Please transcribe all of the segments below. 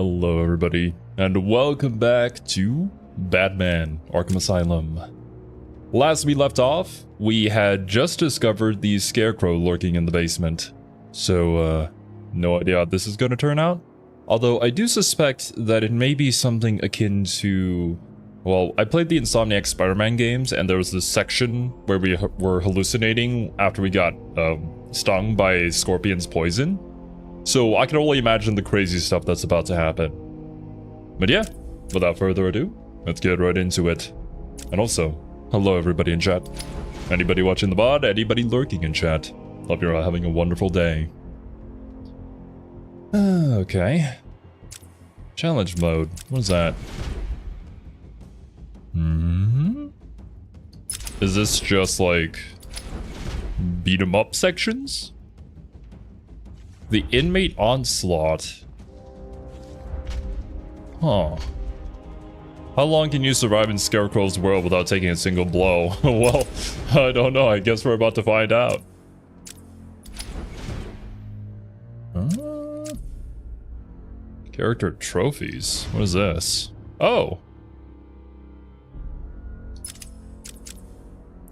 Hello everybody, and welcome back to Batman Arkham Asylum. Last we left off, we had just discovered the scarecrow lurking in the basement. So, no idea how this is going to turn out. Although I do suspect that it may be something akin to... Well, I played the Insomniac Spider-Man games, and there was this section where we were hallucinating after we got stung by a scorpion's poison. So I can only imagine the crazy stuff that's about to happen. But yeah, without further ado, let's get right into it. And also, hello everybody in chat. Anybody watching the VOD, anybody lurking in chat. Hope you're all having a wonderful day. Okay. Challenge mode, what is that? Is this just like beat 'em up sections? The inmate onslaught. Huh. How long can you survive in Scarecrow's world without taking a single blow? Well, I don't know. I guess we're about to find out. Character trophies. What is this? Oh.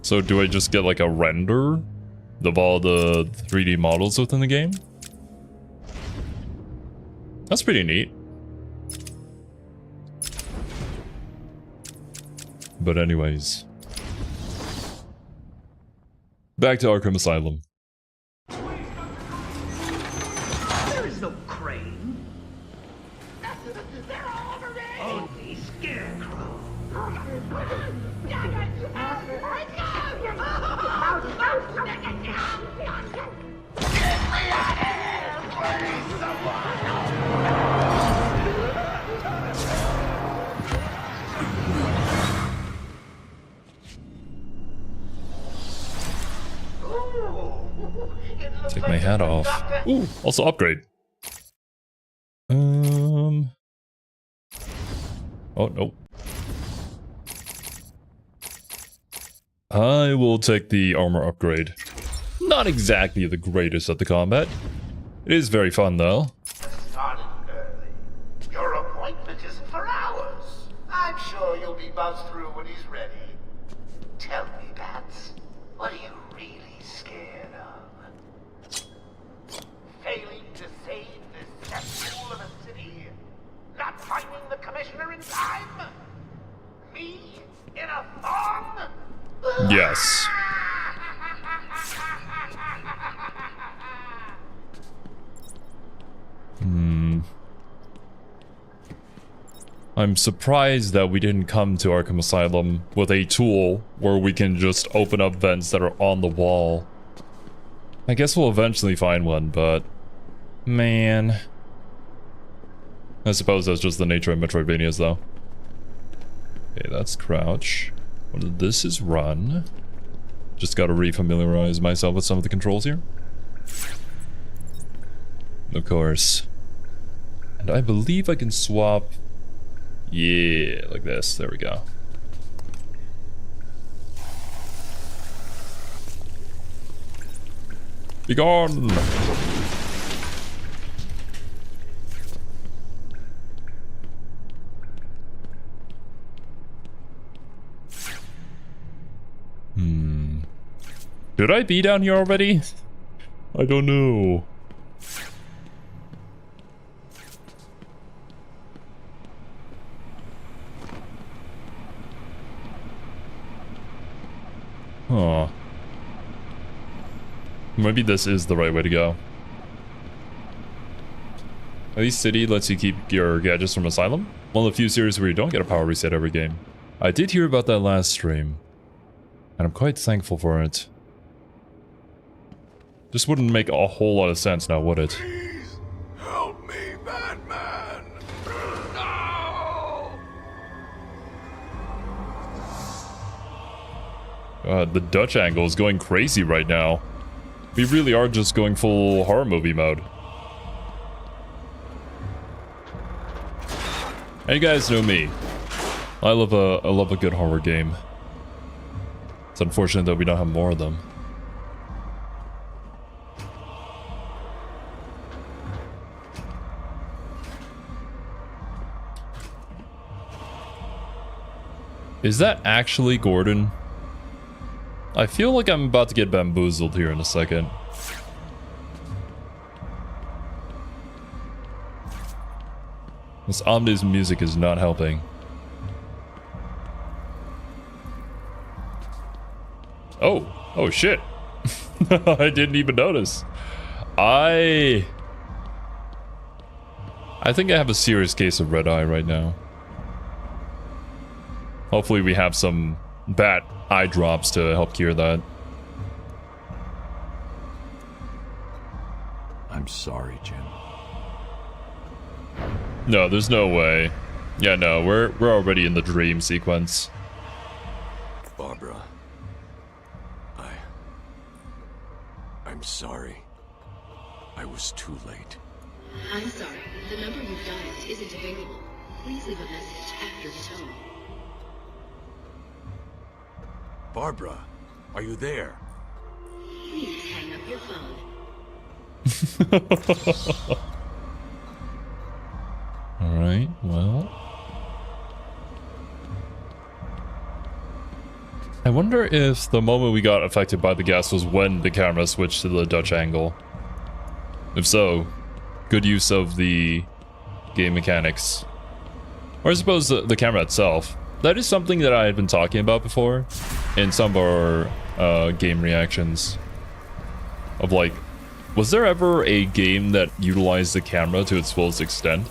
So do I just get like a render of all the 3D models within the game? That's pretty neat. But anyways. Back to Arkham Asylum. There is no crane. They're all over me! Only Scarecrow. Take my hat off. Ooh, also upgrade. Oh, no. I will take the armor upgrade. Not exactly the greatest at the combat. It is very fun, though. Started early. Your appointment isn't for hours. I'm sure you'll be buzzed through when he's ready. Tell me, Bats, what are you really scared of? Failing to save this cesspool of a city? Not finding the commissioner in time? Me in a thong? Yes. I'm surprised that we didn't come to Arkham Asylum with a tool where we can just open up vents that are on the wall. I guess we'll eventually find one, but... man... I suppose that's just the nature of Metroidvanias, though. Okay, that's crouch. This is run. Just gotta refamiliarize myself with some of the controls here. Of course. And I believe I can swap... yeah, like this. There we go. Be gone! Should I be down here already? I don't know. Huh. Maybe this is the right way to go. At least City lets you keep your gadgets from Asylum. One of the few series where you don't get a power reset every game. I did hear about that last stream, and I'm quite thankful for it. This wouldn't make a whole lot of sense now, would it? Please help me, Batman! No! The Dutch angle is going crazy right now. We really are just going full horror movie mode. And you guys know me. I love a good horror game. It's unfortunate that we don't have more of them. Is that actually Gordon? I feel like I'm about to get bamboozled here in a second. This ominous music is not helping. Oh shit. I didn't even notice. I think I have a serious case of red eye right now. Hopefully we have some bat eye drops to help cure that. I'm sorry, Jim. No, there's no way. Yeah, no, we're already in the dream sequence. Barbara. I'm sorry. I was too late. I'm sorry. The number you've dialed isn't available. Please leave a message after the tone. Barbara, are you there? Please hang up your phone. Alright, well. I wonder if the moment we got affected by the gas was when the camera switched to the Dutch angle. If so, good use of the game mechanics. Or I suppose the camera itself. That is something that I had been talking about before in some of our game reactions. Of like, was there ever a game that utilized the camera to its fullest extent?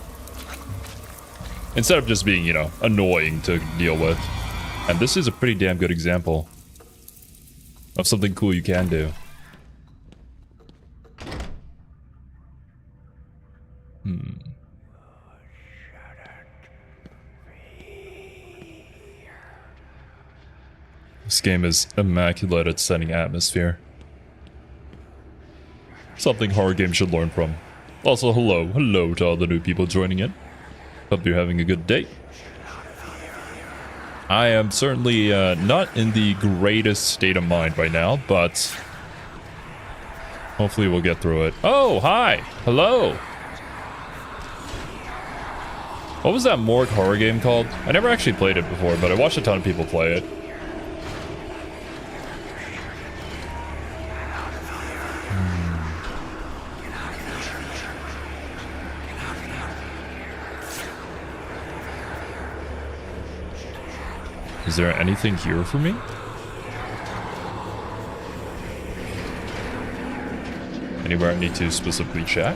Instead of just being, you know, annoying to deal with. And this is a pretty damn good example of something cool you can do. This game is immaculate at setting atmosphere. Something horror games should learn from. Also, hello to all the new people joining in. Hope you're having a good day. I am certainly not in the greatest state of mind right now, but hopefully we'll get through it. Oh, hi! Hello! What was that morgue horror game called? I never actually played it before, but I watched a ton of people play it. Is there anything here for me? Anywhere I need to specifically check?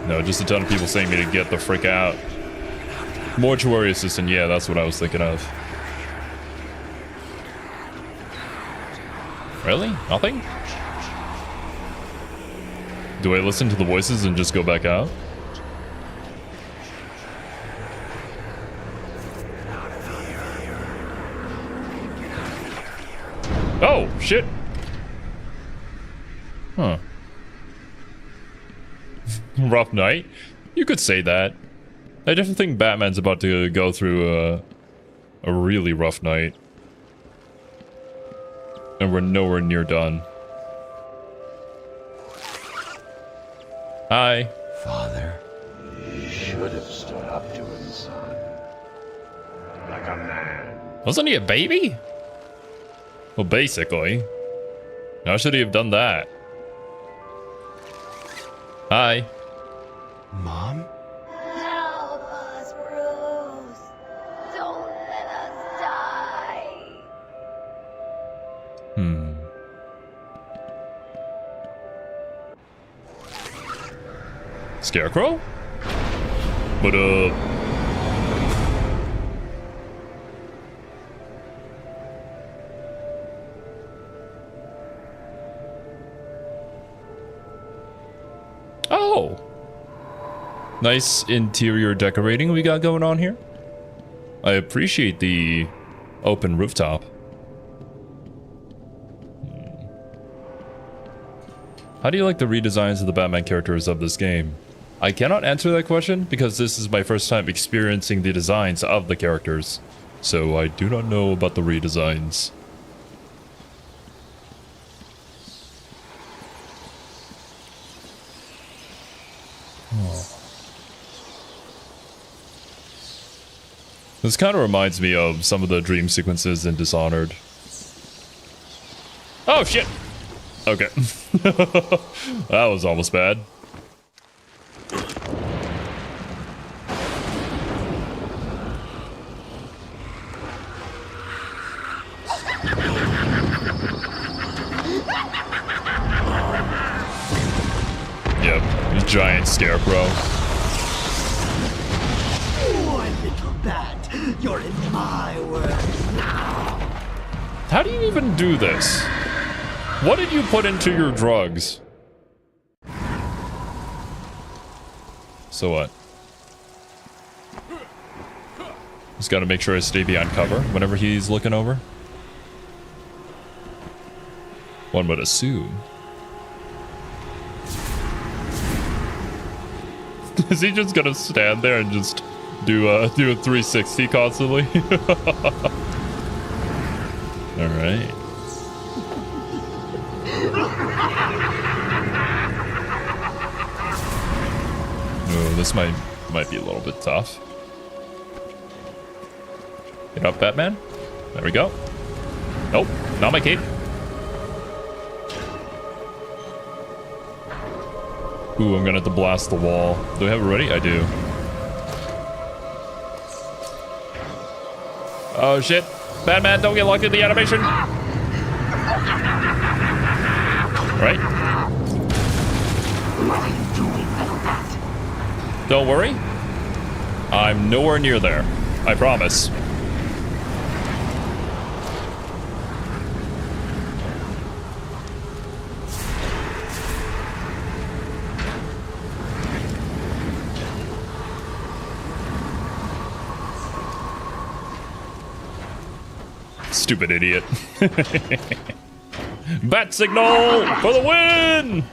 No, just a ton of people saying me to get the frick out. Mortuary assistant, yeah, that's what I was thinking of. Really? Nothing? Do I listen to the voices and just go back out? Oh, shit. Huh. Rough night? You could say that. I definitely think Batman's about to go through a really rough night. And we're nowhere near done. Hi. Father, you should have stood up to him, son. Like a man. Wasn't he a baby? Well, basically. How should he have done that? Hi. Mom? Help us, Bruce. Don't let us die. Scarecrow? What up? Oh! Nice interior decorating we got going on here. I appreciate the open rooftop. How do you like the redesigns of the Batman characters of this game? I cannot answer that question because this is my first time experiencing the designs of the characters. So I do not know about the redesigns. This kind of reminds me of some of the dream sequences in Dishonored. Oh, shit! Okay. That was almost bad. Yep, giant scarecrow. Poor little bat, you're in my world now. How do you even do this? What did you put into your drugs? So what? Just gotta make sure I stay behind cover whenever he's looking over. One would assume. Is he just gonna stand there and just do a 360 constantly? All right. Oh, this might be a little bit tough. Get up, Batman. There we go. Nope, not my cape. Ooh, I'm gonna have to blast the wall. Do I have it ready? I do. Oh shit. Batman, don't get locked in the animation. Right? What are you doing, little bat? Don't worry. I'm nowhere near there. I promise. Stupid idiot. Bat signal for the win!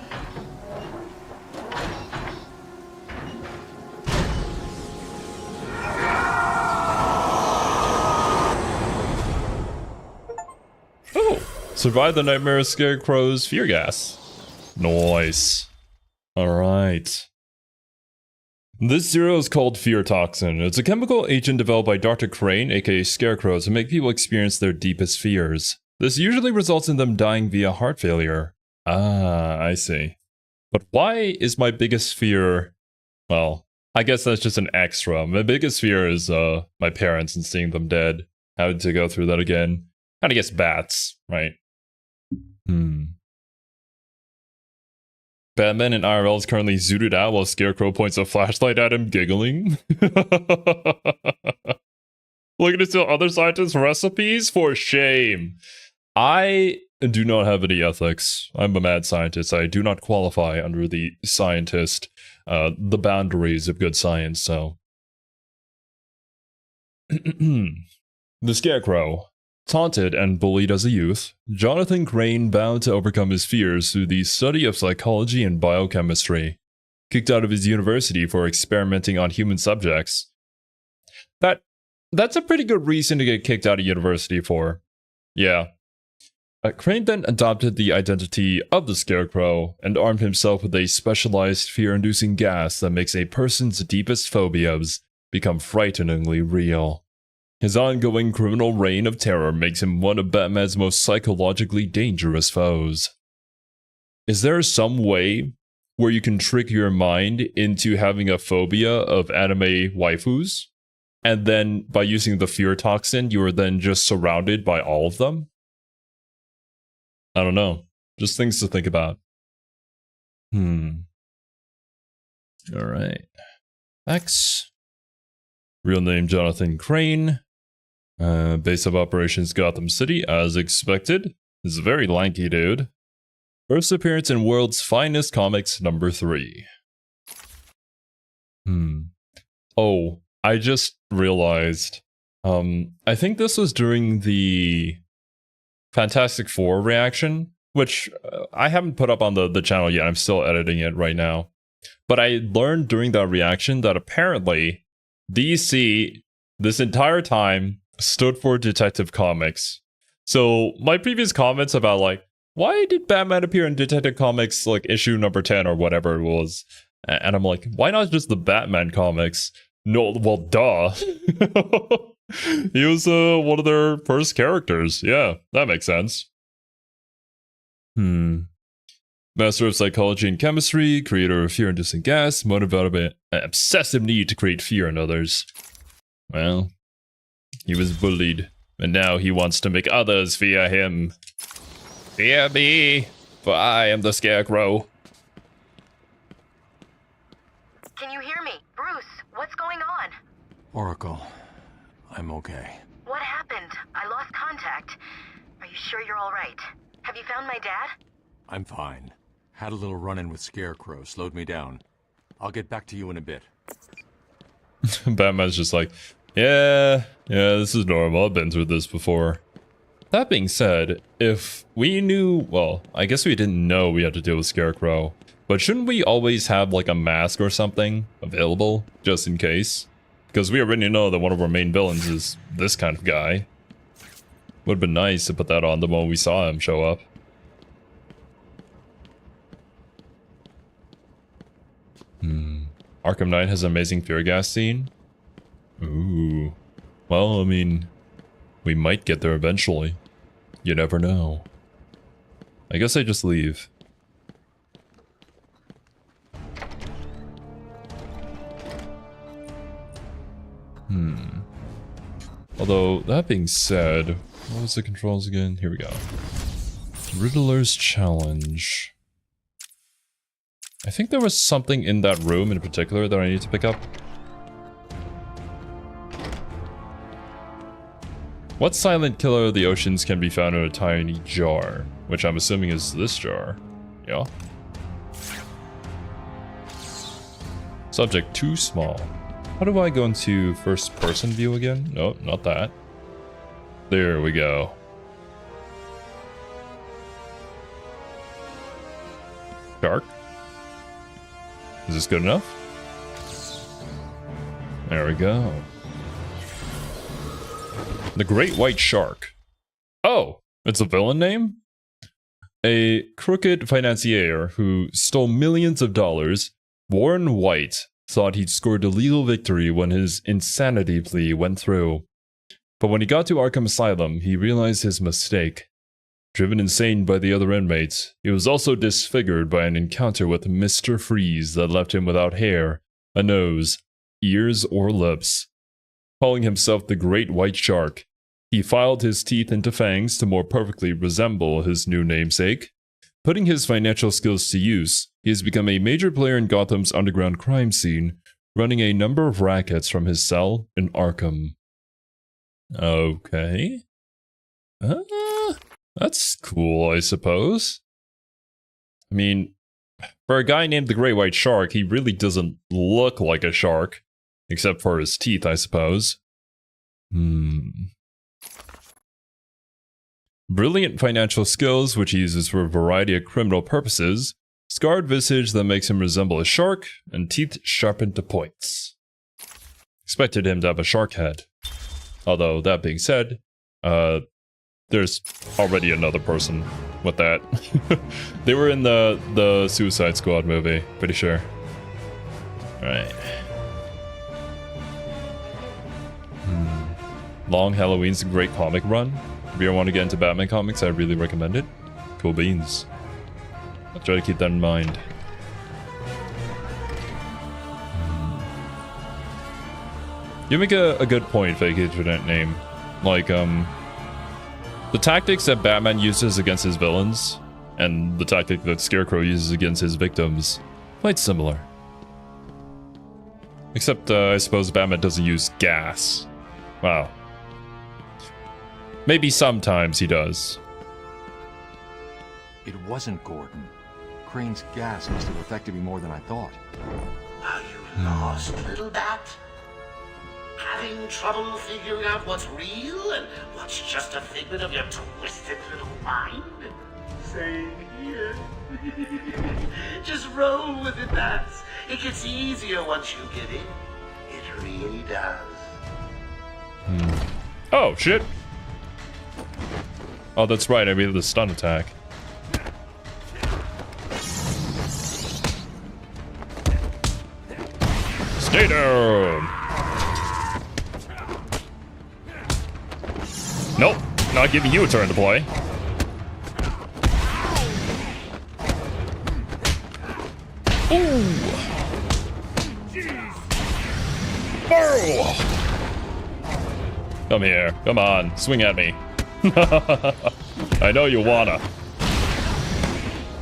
Oh, survive the nightmare scarecrow's fear gas. Nice. Alright. This zero is called Fear Toxin. It's a chemical agent developed by Dr. Crane, aka Scarecrow, to make people experience their deepest fears. This usually results in them dying via heart failure. Ah, I see. But why is my biggest fear... Well, I guess that's just an extra. My biggest fear is my parents and seeing them dead. Having to go through that again. And I guess bats, right? Batman in IRL is currently zooted out while Scarecrow points a flashlight at him, giggling. Looking to steal other scientists' recipes? For shame. I do not have any ethics. I'm a mad scientist. I do not qualify under the scientist, the boundaries of good science, so. The Scarecrow. Taunted and bullied as a youth, Jonathan Crane vowed to overcome his fears through the study of psychology and biochemistry. Kicked out of his university for experimenting on human subjects. That's a pretty good reason to get kicked out of university for. Yeah. Crane then adopted the identity of the Scarecrow and armed himself with a specialized fear-inducing gas that makes a person's deepest phobias become frighteningly real. His ongoing criminal reign of terror makes him one of Batman's most psychologically dangerous foes. Is there some way where you can trick your mind into having a phobia of anime waifus? And then by using the fear toxin, you are then just surrounded by all of them? I don't know. Just things to think about. Alright. X. Real name Jonathan Crane. Base of operations Gotham City, as expected. This is a very lanky dude. First appearance in World's Finest Comics #3. Oh, I just realized. I think this was during the Fantastic Four reaction, which I haven't put up on the channel yet. I'm still editing it right now. But I learned during that reaction that apparently DC, this entire time, stood for Detective Comics. So my previous comments about like, why did Batman appear in Detective Comics like issue number 10 or whatever it was? And I'm like, why not just the Batman comics? No, well, duh. He was one of their first characters. Yeah, that makes sense. Master of psychology and chemistry, creator of fear-inducing gas, motivated by an obsessive need to create fear in others. Well, he was bullied, and now he wants to make others fear him. Fear me, for I am the Scarecrow. Can you hear me? Bruce, what's going on? Oracle, I'm okay. What happened? I lost contact. Are you sure you're all right? Have you found my dad? I'm fine. Had a little run-in with Scarecrow, slowed me down. I'll get back to you in a bit. Batman's just like, yeah, this is normal. I've been through this before. That being said, if we knew, well, I guess we didn't know we had to deal with Scarecrow, but shouldn't we always have like a mask or something available just in case? Because we already know that one of our main villains is this kind of guy. Would have been nice to put that on the moment we saw him show up. Arkham Knight has an amazing fear gas scene. Ooh. Well, I mean, we might get there eventually. You never know. I guess I just leave. Although, that being said, what was the controls again? Here we go. Riddler's Challenge. I think there was something in that room in particular that I need to pick up. What silent killer of the oceans can be found in a tiny jar? Which I'm assuming is this jar. Yeah. Subject too small. How do I go into first person view again? No, not that. There we go. Shark? Is this good enough? There we go. The Great White Shark. Oh, it's a villain name? A crooked financier who stole millions of dollars, Warren White, thought he'd scored a legal victory when his insanity plea went through. But when he got to Arkham Asylum, he realized his mistake. Driven insane by the other inmates, he was also disfigured by an encounter with Mr. Freeze that left him without hair, a nose, ears, or lips. Calling himself the Great White Shark, he filed his teeth into fangs to more perfectly resemble his new namesake. Putting his financial skills to use, he has become a major player in Gotham's underground crime scene, running a number of rackets from his cell in Arkham. Okay. That's cool, I suppose. I mean, for a guy named the Great White Shark, he really doesn't look like a shark. Except for his teeth, I suppose. Brilliant financial skills, which he uses for a variety of criminal purposes. Scarred visage that makes him resemble a shark, and teeth sharpened to points. Expected him to have a shark head. Although, that being said, there's already another person with that. They were in the Suicide Squad movie, pretty sure. Alright. Long Halloween's a great comic run. If you ever want to get into Batman comics, I really recommend it. Cool beans. I'll try to keep that in mind. You make a good point, Fake Internet Name. Like, the tactics that Batman uses against his villains, and the tactic that Scarecrow uses against his victims, quite similar. Except, I suppose Batman doesn't use gas. Wow. Maybe sometimes he does. It wasn't Gordon. Crane's gas must have affected me more than I thought. Are you lost, little bat? Having trouble figuring out what's real and what's just a figment of your twisted little mind? Same here. Just roll with it, bats. It gets easier once you get in. It really does. Oh, shit. Oh, that's right. I made the stun attack. Stay down. not giving you a turn to play. Ooh. Oh. Come here. Come on. Swing at me. I know you wanna.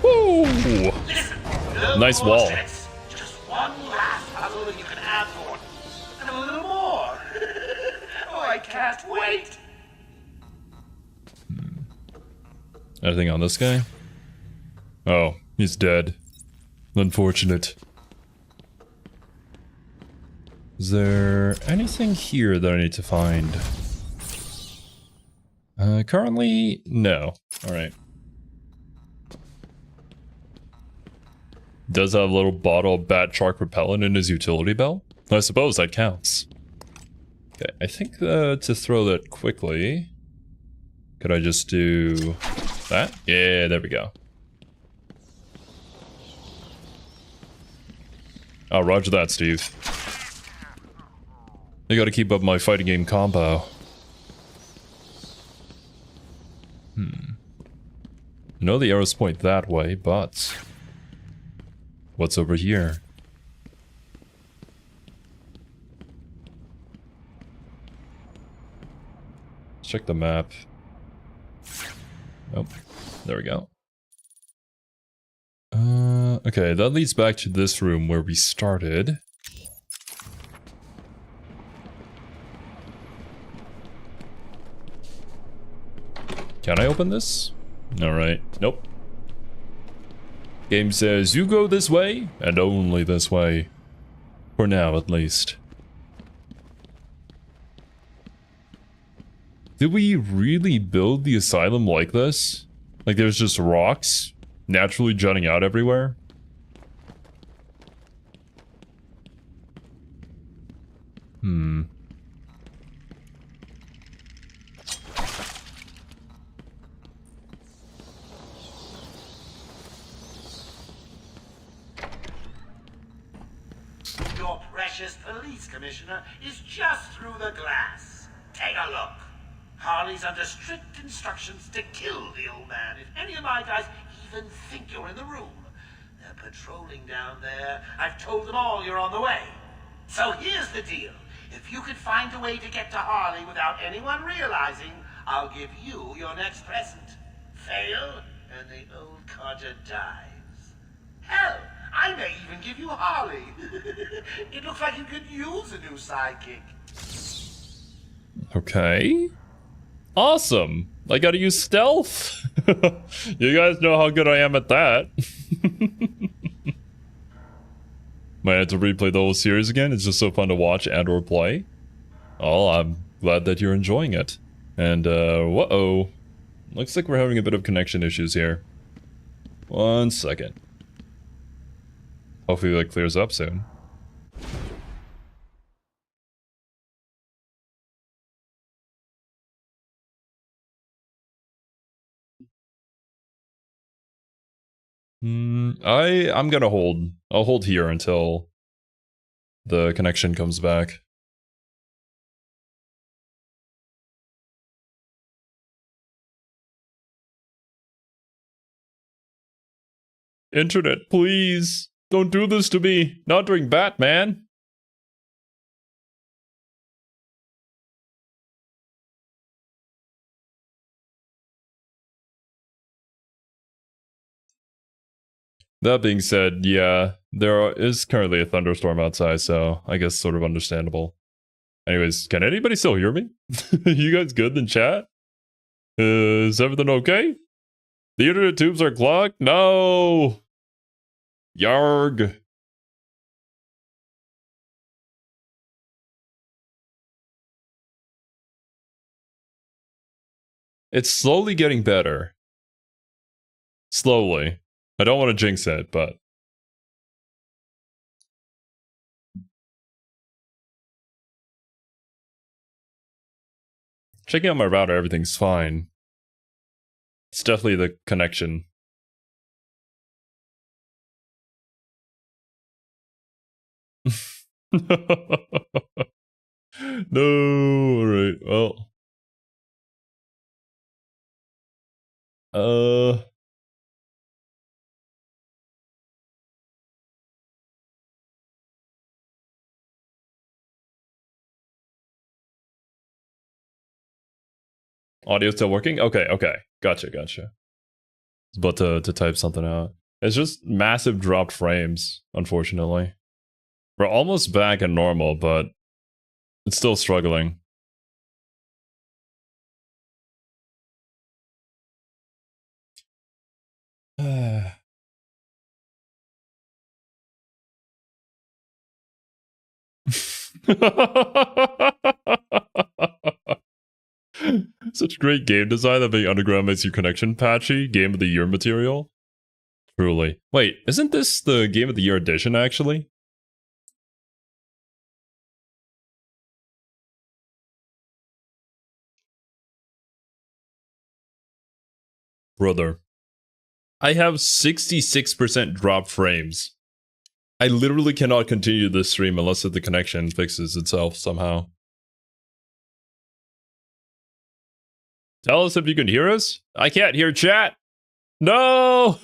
Woo. Listen, no Nice more wall. sets. Just one last puzzle and you can have one. And a little more. Oh, I can't wait. Anything on this guy? Oh, he's dead. Unfortunate. Is there anything here that I need to find? Currently, no. Alright. Does have a little bottle of bat shark repellent in his utility belt? I suppose that counts. Okay, I think to throw that quickly, could I just do that? Yeah, there we go. Oh, roger that, Steve. I gotta keep up my fighting game combo. I know the arrows point that way, but... what's over here? Let's check the map. Oh, there we go. Okay, that leads back to this room where we started. Can I open this? Alright, nope. Game says you go this way, and only this way. For now, at least. Did we really build the asylum like this? Like there's just rocks naturally jutting out everywhere? Your precious police commissioner is just through the glass. Take a look. Harley's under strict instructions to kill the old man if any of my guys even think you're in the room. They're patrolling down there. I've told them all you're on the way. So here's the deal. If you can find a way to get to Harley without anyone realizing, I'll give you your next present. Fail, and the old codger dies. Hell, I may even give you Harley. It looks like you could use a new sidekick. Okay. Awesome. I gotta use stealth. You guys know how good I am at that. Might have to replay the whole series again. It's just so fun to watch and or play. Oh, I'm glad that you're enjoying it. And, whoa. Looks like we're having a bit of connection issues here. 1 second. Hopefully that clears up soon. I'm gonna hold. I'll hold here until the connection comes back. Internet, please. Don't do this to me. Not during Batman. That being said, yeah, is currently a thunderstorm outside, so I guess sort of understandable. Anyways, can anybody still hear me? You guys good in chat? Is everything okay? The internet tubes are clogged? No! Yarg! It's slowly getting better. Slowly. I don't want to jinx it, but... checking out my router, everything's fine. It's definitely the connection. No, alright, well... Uh... Audio still working? Okay, okay. Gotcha, gotcha. But to type something out. It's just massive dropped frames, unfortunately. We're almost back at normal, but it's still struggling. Such great game design that being underground makes your connection patchy. Game of the year material. Truly. Wait, isn't this the game of the year edition actually? Brother. I have 66% drop frames. I literally cannot continue this stream unless the connection fixes itself somehow. Tell us if you can hear us. I can't hear chat. No!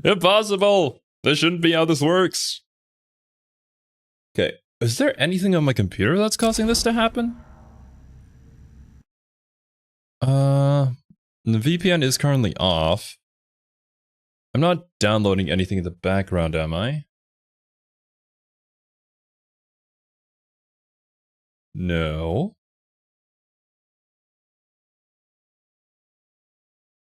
Impossible! This shouldn't be how this works. Okay, is there anything on my computer that's causing this to happen? The VPN is currently off. I'm not downloading anything in the background, am I? No.